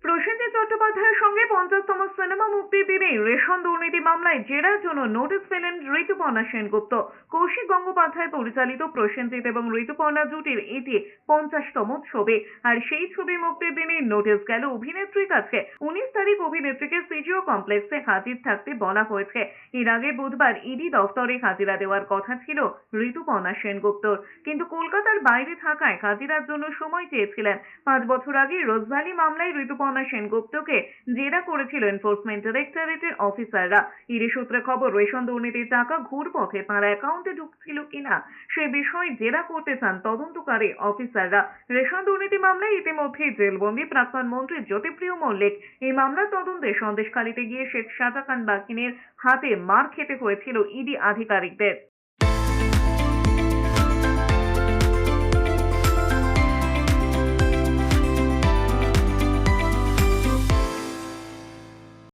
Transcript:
প্রসেনজিৎ চট্টোপাধ্যায়ের সঙ্গে 50তম সিনেমা মুক্তির দিনেই রেশন দুর্নীতি মামলায় জেরার জন্য নোটিশ পেলেন ঋতুপর্ণা সেনগুপ্ত। কৌশিক গঙ্গোপাধ্যায় পরিচালিত প্রসেনজিৎ এবং ঋতুপর্ণা জুটির এটি 50তম ছবি। আর সেই ছবি মুক্তির দিনেই নোটিশ গেল অভিনেত্রীর কাছে। 19 তারিখ অভিনেত্রীকে সিজিও কমপ্লেক্সে হাজির থাকতে বলা হয়েছে। এর আগে বুধবার ইডি দফতরে হাজিরা দেওয়ার কথা ছিল ঋতুপর্ণা সেনগুপ্তর, কিন্তু কলকাতার বাইরে থাকায় হাজিরার জন্য সময় চেয়েছিলেন। 5 বছর আগে রোজভ্যালি মামলায় ঋতুপর্ণা সেনগুপ্তকে জেরা করেছিল এনফোর্সমেন্ট ডিরেক্টরেটের অফিসাররা। ইডি সূত্রে খবর, রেশন দুর্নীতির টাকা ঘুরপথে তাঁর অ্যাকাউন্টে ঢুকছিল কিনা সে বিষয়ে জেরা করতে চান তদন্তকারী অফিসাররা। রেশন দুর্নীতি মামলায় ইতিমধ্যেই জেলবন্দি প্রাক্তন মন্ত্রী জ্যোতিপ্রিয় মল্লিক। এই মামলার তদন্তে সন্দেশখালীতে গিয়ে শেখ শাহজাহান বাকিনের হাতে মার খেতে হয়েছিল ইডি আধিকারিকদের।